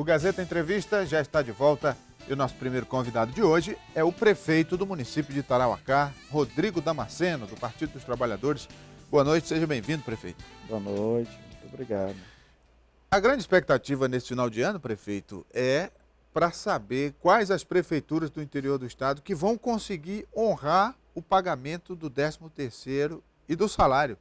O Gazeta Entrevista já está de volta e o nosso primeiro convidado de hoje é o prefeito do município de Tarauacá, Rodrigo Damasceno, do Partido dos Trabalhadores. Boa noite, seja bem-vindo, prefeito. Boa noite, muito obrigado. A grande expectativa nesse final de ano, prefeito, é para saber quais as prefeituras do interior do estado que vão conseguir honrar o pagamento do 13º e do salário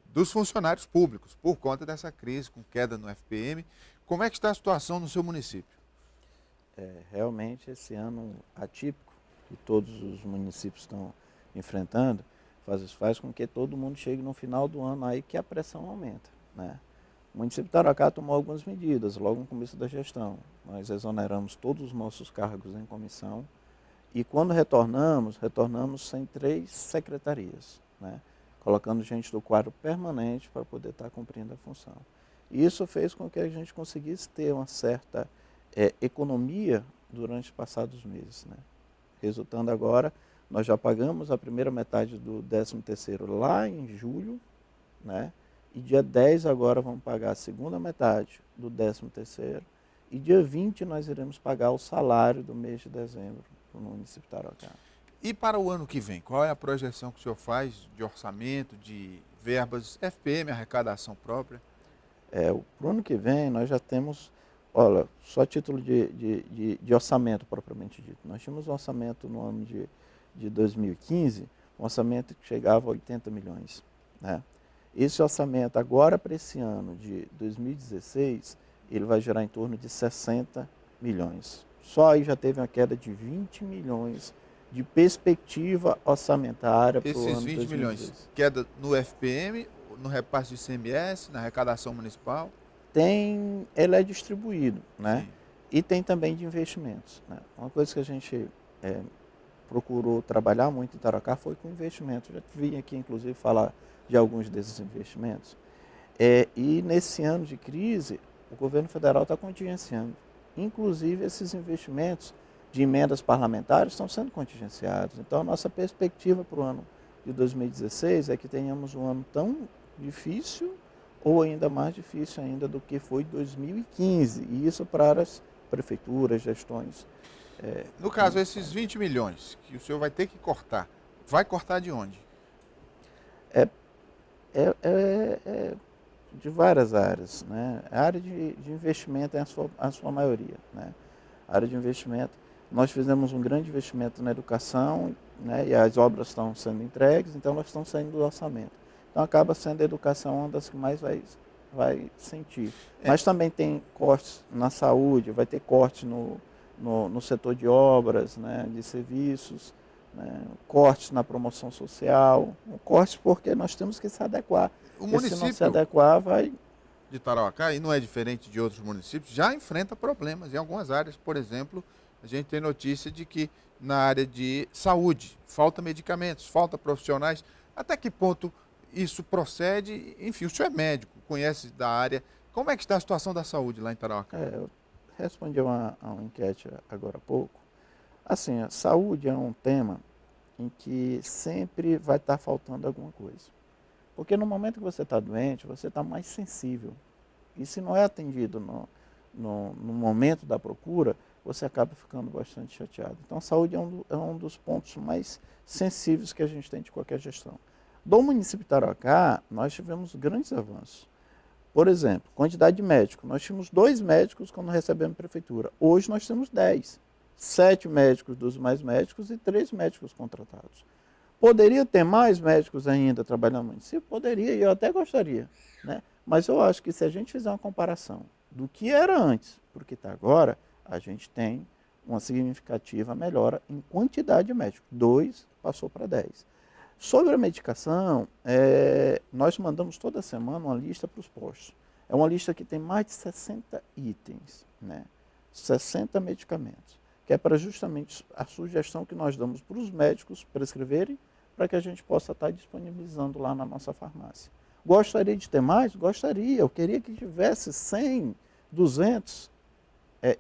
dos funcionários públicos, por conta dessa crise com queda no FPM. Como é que está a situação no seu município? Realmente esse ano atípico que todos os municípios estão enfrentando faz com que todo mundo chegue no final do ano aí que a pressão aumenta, né? O município de Tarauacá tomou algumas medidas logo no começo da gestão. Nós exoneramos todos os nossos cargos em comissão e quando retornamos sem 3 secretarias, né? Colocando gente do quadro permanente para poder estar cumprindo a função. E isso fez com que a gente conseguisse ter uma certa economia durante os passados meses, né? Resultando agora, nós já pagamos a primeira metade do 13º lá em julho, né? E dia 10 agora vamos pagar a segunda metade do 13º e dia 20 nós iremos pagar o salário do mês de dezembro no município de Tarauacá. E para o ano que vem, qual é a projeção que o senhor faz de orçamento, de verbas, FPM, arrecadação própria? Para o ano que vem nós já temos, olha, só a título de orçamento propriamente dito. Nós tínhamos um orçamento no ano de 2015, um orçamento que chegava a 80 milhões, né? Esse orçamento agora para esse ano de 2016, ele vai gerar em torno de 60 milhões. Só aí já teve uma queda de 20 milhões de perspectiva orçamentária para o ano de 2016. Esses 20 milhões, queda no FPM, no repasse de ICMS, na arrecadação municipal? Ele é distribuído, né? Sim. E tem também de investimentos, né? Uma coisa que a gente procurou trabalhar muito em Tarauacá foi com investimentos. Já vim aqui, inclusive, falar de alguns desses investimentos. E nesse ano de crise, o governo federal está contingenciando. Inclusive, esses investimentos de emendas parlamentares estão sendo contingenciados. Então, a nossa perspectiva para o ano de 2016 é que tenhamos um ano tão difícil ou ainda mais difícil ainda do que foi 2015. E isso para as prefeituras, gestões. No caso, esses 20 milhões que o senhor vai ter que cortar, vai cortar de onde? De várias áreas, né? A área de investimento é a sua maioria, né? A área de investimento, nós fizemos um grande investimento na educação, né? E as obras estão sendo entregues, então elas estão saindo do orçamento. Então acaba sendo a educação uma das que mais vai sentir. Mas também tem cortes na saúde, vai ter cortes no setor de obras, né? De serviços, né? Cortes na promoção social, cortes porque nós temos que se adequar. O E município se não se adequar, vai... de Tarauacá, e não é diferente de outros municípios, já enfrenta problemas em algumas áreas. Por exemplo, a gente tem notícia de que na área de saúde falta medicamentos, falta profissionais. Até que ponto isso procede? Enfim, o senhor é médico, conhece da área. Como é que está a situação da saúde lá em Tarauacá? Eu respondi a uma enquete agora há pouco. Assim, a saúde é um tema em que sempre vai estar faltando alguma coisa. Porque no momento que você está doente, você está mais sensível. E se não é atendido no momento da procura, você acaba ficando bastante chateado. Então, a saúde é um dos pontos mais sensíveis que a gente tem de qualquer gestão. Do município de Tarauacá, nós tivemos grandes avanços. Por exemplo, quantidade de médicos. Nós tínhamos 2 médicos quando recebemos a prefeitura. Hoje nós temos 10. 7 médicos dos mais médicos e 3 médicos contratados. Poderia ter mais médicos ainda trabalhando no município? Poderia, e eu até gostaria, né? Mas eu acho que se a gente fizer uma comparação do que era antes para o que está agora, a gente tem uma significativa melhora em quantidade de médicos. 2 passou para 10. Sobre a medicação, nós mandamos toda semana uma lista para os postos. É uma lista que tem mais de 60 itens, né? 60 medicamentos, que é para justamente a sugestão que nós damos para os médicos prescreverem, para que a gente possa estar disponibilizando lá na nossa farmácia. Gostaria de ter mais? Gostaria. Eu queria que tivesse 100, 200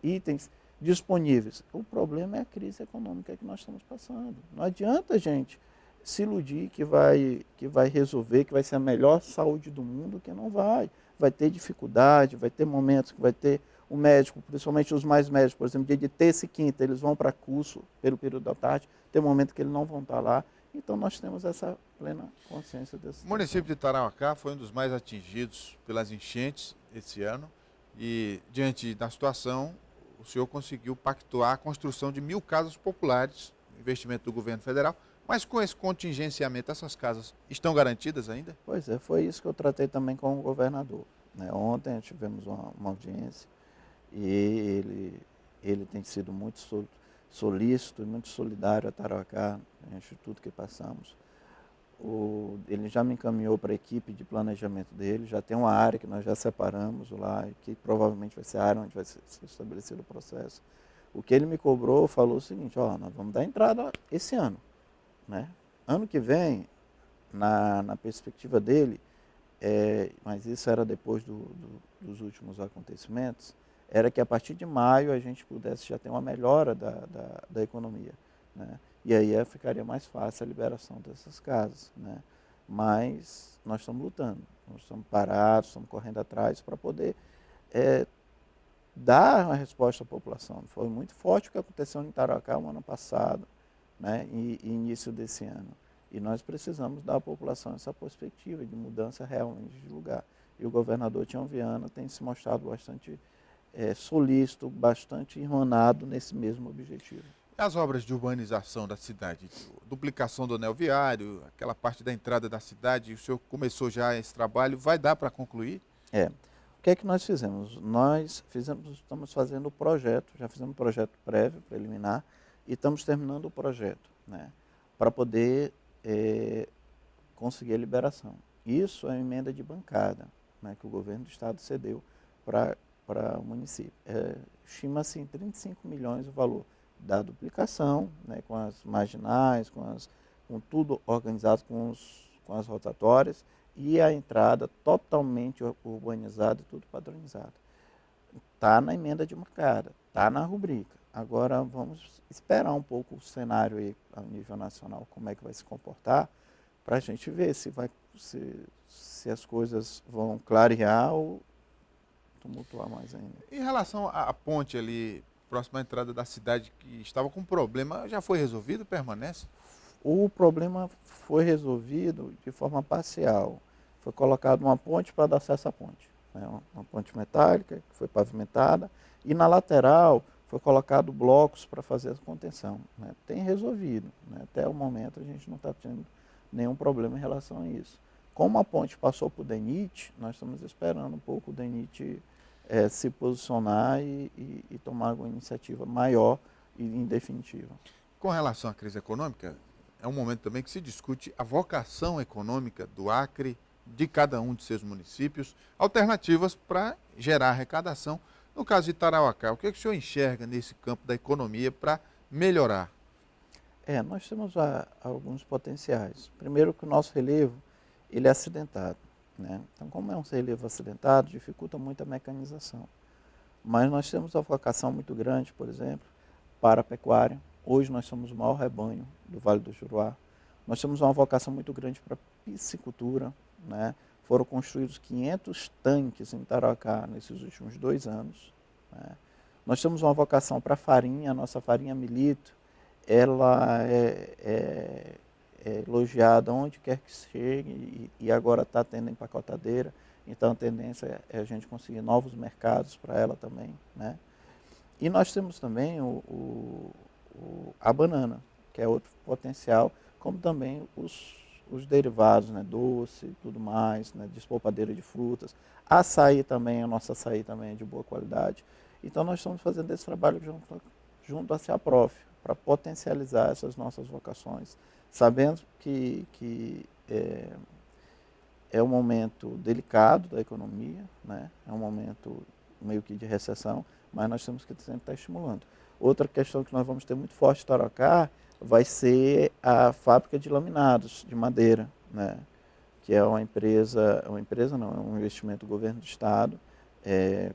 itens disponíveis. O problema é a crise econômica que nós estamos passando. Não adianta a gente se iludir que vai resolver, que vai ser a melhor saúde do mundo, que não vai. Vai ter dificuldade, vai ter momentos que vai ter o médico, principalmente os mais médicos, por exemplo, dia de terça e quinta, eles vão para curso pelo período da tarde, tem um momento que eles não vão estar lá. Então, nós temos essa plena consciência desse. O município de Tarauacá foi um dos mais atingidos pelas enchentes esse ano e, diante da situação, o senhor conseguiu pactuar a construção de 1.000 casas populares, investimento do governo federal, mas com esse contingenciamento, essas casas estão garantidas ainda? Pois é, foi isso que eu tratei também com o governador. Né? Ontem tivemos uma audiência e ele tem sido muito solícito e muito solidário a Tarauacá, em tudo que passamos. Ele já me encaminhou para a equipe de planejamento dele, já tem uma área que nós já separamos lá, que provavelmente vai ser a área onde vai ser estabelecido o processo. O que ele me cobrou, falou o seguinte, nós vamos dar entrada esse ano. Né? Ano que vem, na perspectiva dele, mas isso era depois dos últimos acontecimentos, era que a partir de maio a gente pudesse já ter uma melhora da economia. Né? E aí ficaria mais fácil a liberação dessas casas. Né? Mas nós estamos lutando, nós estamos parados, estamos correndo atrás para poder dar uma resposta à população. Foi muito forte o que aconteceu em Tarauacá no ano passado, né? e início desse ano. E nós precisamos dar à população essa perspectiva de mudança realmente de lugar. E o governador Tião Viana tem se mostrado bastante solícito, bastante enronado nesse mesmo objetivo. As obras de urbanização da cidade, duplicação do anel viário, aquela parte da entrada da cidade, o senhor começou já esse trabalho, vai dar para concluir? O que é que nós fizemos? Estamos fazendo o projeto, já fizemos um projeto prévio, preliminar, e estamos terminando o projeto, né, para poder conseguir a liberação. Isso é uma emenda de bancada, né, que o governo do estado cedeu para o município. Estima-se em 35 milhões o valor da duplicação, né, com as marginais, com tudo organizado, com as rotatórias, e a entrada totalmente urbanizada e tudo padronizado. Está na emenda de bancada, está na rubrica. Agora vamos esperar um pouco o cenário aí, a nível nacional, como é que vai se comportar, para a gente ver se as coisas vão clarear ou tumultuar mais ainda. Em relação à ponte ali, próxima à entrada da cidade, que estava com problema, já foi resolvido, permanece? O problema foi resolvido de forma parcial. Foi colocada uma ponte para dar acesso à ponte. Né? Uma ponte metálica que foi pavimentada e na lateral foi colocado blocos para fazer a contenção. Né? Tem resolvido. Né? Até o momento a gente não está tendo nenhum problema em relação a isso. Como a ponte passou por DENIT, nós estamos esperando um pouco o DENIT se posicionar e tomar alguma iniciativa maior e em definitiva. Com relação à crise econômica, é um momento também que se discute a vocação econômica do Acre, de cada um de seus municípios, alternativas para gerar arrecadação. No caso de Tarauacá, o que o senhor enxerga nesse campo da economia para melhorar? Nós temos alguns potenciais. Primeiro que o nosso relevo ele é acidentado. Né? Então, como é um relevo acidentado, dificulta muito a mecanização. Mas nós temos uma vocação muito grande, por exemplo, para a pecuária. Hoje nós somos o maior rebanho do Vale do Juruá. Nós temos uma vocação muito grande para a piscicultura. Né? Foram construídos 500 tanques em Tarauacá nesses últimos 2 anos. Né? Nós temos uma vocação para a farinha, a nossa farinha Milito, ela é elogiada onde quer que chegue e agora está tendo empacotadeira. Então a tendência é a gente conseguir novos mercados para ela também. Né? E nós temos também a banana, que é outro potencial, como também os derivados, né, doce e tudo mais, né, despolpadeira de frutas. Açaí também, a nossa açaí também é de boa qualidade. Então nós estamos fazendo esse trabalho junto à CEAPROF, para potencializar essas nossas vocações, sabendo que é um momento delicado da economia, né, é um momento meio que de recessão, mas nós temos que sempre estar estimulando. Outra questão que nós vamos ter muito forte em Tarauacá vai ser a fábrica de laminados de madeira, né? Que é uma empresa não, é um investimento do governo do estado,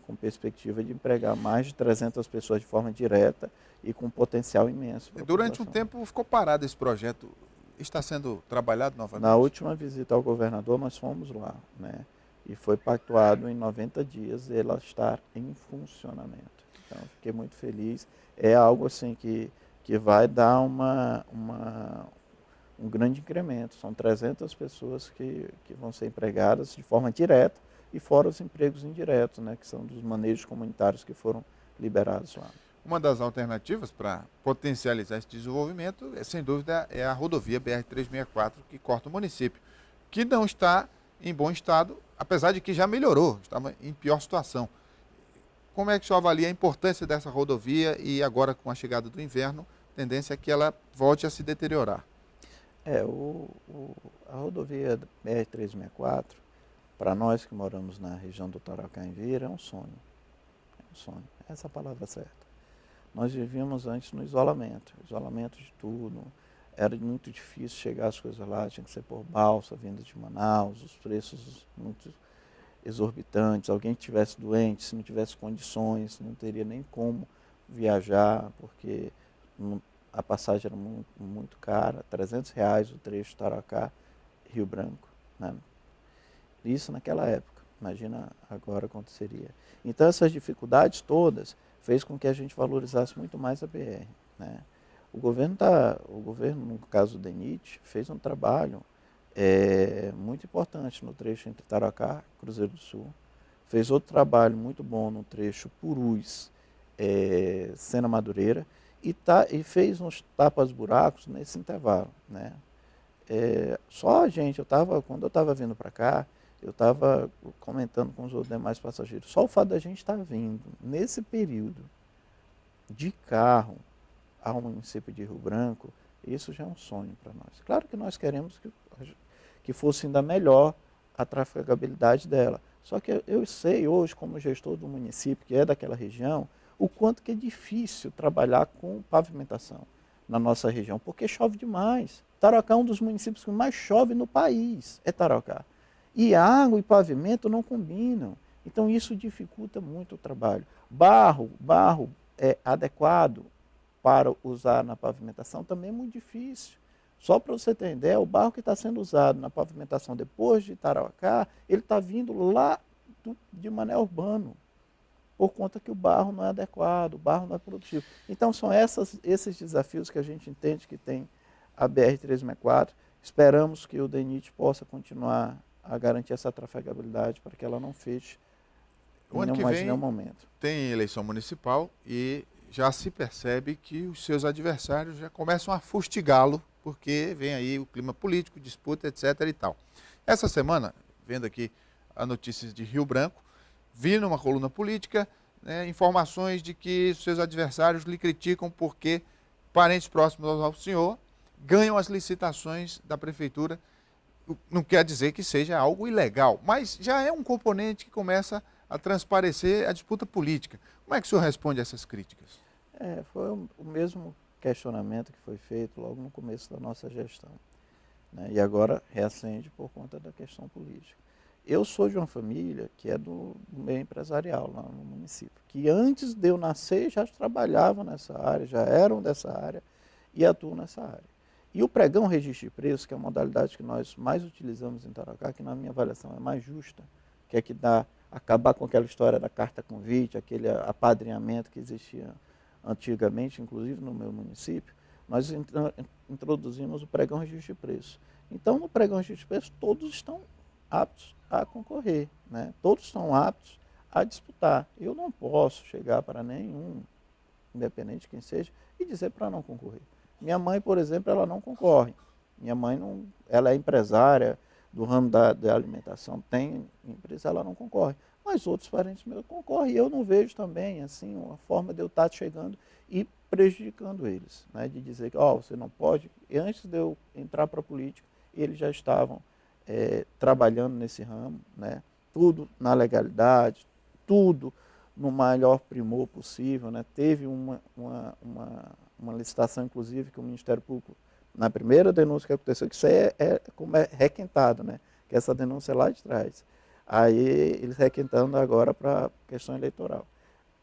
com perspectiva de empregar mais de 300 pessoas de forma direta e com um potencial imenso. Durante um tempo ficou parado esse projeto, está sendo trabalhado novamente? Na última visita ao governador nós fomos lá, né? e foi pactuado em 90 dias ela estar em funcionamento. Então, fiquei muito feliz. É algo assim que vai dar um grande incremento. São 300 pessoas que vão ser empregadas de forma direta e fora os empregos indiretos, né, que são dos manejos comunitários que foram liberados lá. Uma das alternativas para potencializar esse desenvolvimento, sem dúvida, é a rodovia BR-364, que corta o município, que não está em bom estado, apesar de que já melhorou, estava em pior situação. Como é que o senhor avalia a importância dessa rodovia e agora com a chegada do inverno, a tendência é que ela volte a se deteriorar? A rodovia BR-364, para nós que moramos na região do Taraucaenvira, é um sonho. É um sonho, essa é a palavra certa. Nós vivíamos antes no isolamento de tudo. Era muito difícil chegar as coisas lá, tinha que ser por balsa, vindo de Manaus, os preços muito exorbitantes. Alguém que estivesse doente, se não tivesse condições, não teria nem como viajar, porque a passagem era muito cara, R$ 300 o trecho Tarauacá-Rio Branco, né? Isso naquela época, imagina agora quanto seria. Então essas dificuldades todas fez com que a gente valorizasse muito mais a BR, né? O governo, no caso do DENIT, fez um trabalho muito importante no trecho entre Tarauacá e Cruzeiro do Sul. Fez outro trabalho muito bom no trecho Purus, Sena Madureira, e fez uns tapas-buracos nesse intervalo, né? Só a gente, quando eu estava vindo para cá, eu estava comentando com os outros demais passageiros, só o fato da gente estar vindo nesse período de carro ao município de Rio Branco, isso já é um sonho para nós. Claro que nós queremos que fosse ainda melhor a trafegabilidade dela. Só que eu sei hoje, como gestor do município, que é daquela região, o quanto que é difícil trabalhar com pavimentação na nossa região, porque chove demais. Tarauacá é um dos municípios que mais chove no país, é Tarauacá. E água e pavimento não combinam. Então isso dificulta muito o trabalho. Barro é adequado para usar na pavimentação também é muito difícil. Só para você ter ideia, o barro que está sendo usado na pavimentação depois de Tarauacá, ele está vindo lá de Mané Urbano, por conta que o barro não é adequado, o barro não é produtivo. Então são esses desafios que a gente entende que tem a BR-364. Esperamos que o DENIT possa continuar a garantir essa trafegabilidade para que ela não feche O ano em que mais nenhum vem momento. tem eleição municipal e já se percebe que os seus adversários já começam a fustigá-lo, porque vem aí o clima político, disputa, etc. e tal. Essa semana, vendo aqui as notícias de Rio Branco, vi numa coluna política, né, informações de que seus adversários lhe criticam porque parentes próximos ao senhor ganham as licitações da prefeitura. Não quer dizer que seja algo ilegal, mas já é um componente que começa a transparecer a disputa política. Como é que o senhor responde a essas críticas? Foi o mesmo questionamento que foi feito logo no começo da nossa gestão, né? E agora reacende por conta da questão política. Eu sou de uma família que é do meio empresarial lá no município, que antes de eu nascer já trabalhavam nessa área, já eram dessa área e atuam nessa área. E o pregão registro de preço, que é a modalidade que nós mais utilizamos em Tarauacá, que na minha avaliação é mais justa, que é que dá acabar com aquela história da carta convite, aquele apadrinhamento que existia antigamente, inclusive no meu município, nós introduzimos o pregão registro de preço. Então, no pregão registro de preço, todos estão aptos a concorrer, né? Todos estão aptos a disputar. Eu não posso chegar para nenhum, independente de quem seja, e dizer para não concorrer. Minha mãe, por exemplo, ela não concorre. Minha mãe não, ela é empresária do ramo da alimentação, tem empresa, ela não concorre. Mas outros parentes meus concorrem. E eu não vejo também assim uma forma de eu estar chegando e prejudicando eles, né? De dizer que você não pode. E antes de eu entrar para a política, eles já estavam trabalhando nesse ramo, né? Tudo na legalidade, tudo no maior primor possível, né? Teve uma licitação, inclusive, que o Ministério Público, na primeira denúncia que aconteceu, que isso como é requentado, né? Que essa denúncia é lá de trás. Aí eles requentando agora para questão eleitoral.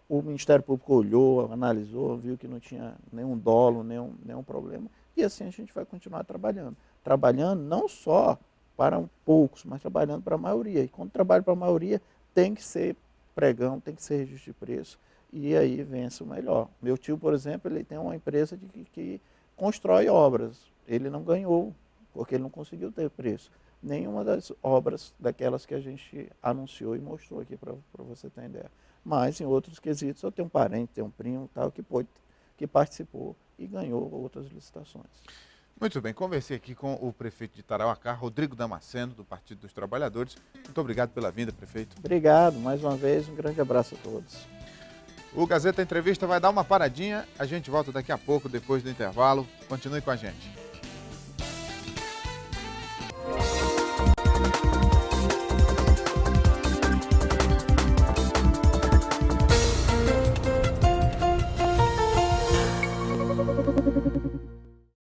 O Ministério Público olhou, analisou, viu que não tinha nenhum dolo, nenhum problema, e assim a gente vai continuar trabalhando. Trabalhando não só para poucos, mas trabalhando para a maioria. E quando trabalha para a maioria, tem que ser pregão, tem que ser registro de preço, e aí vence o melhor. Meu tio, por exemplo, ele tem uma empresa que constrói obras. Ele não ganhou, porque ele não conseguiu ter preço. Nenhuma das obras daquelas que a gente anunciou e mostrou aqui para você ter ideia. Mas em outros quesitos, eu tenho um parente, tenho um primo tal, que participou e ganhou outras licitações. Muito bem, conversei aqui com o prefeito de Tarauacá, Rodrigo Damasceno, do Partido dos Trabalhadores. Muito obrigado pela vinda, prefeito. Obrigado, mais uma vez, um grande abraço a todos. O Gazeta Entrevista vai dar uma paradinha, a gente volta daqui a pouco, depois do intervalo. Continue com a gente.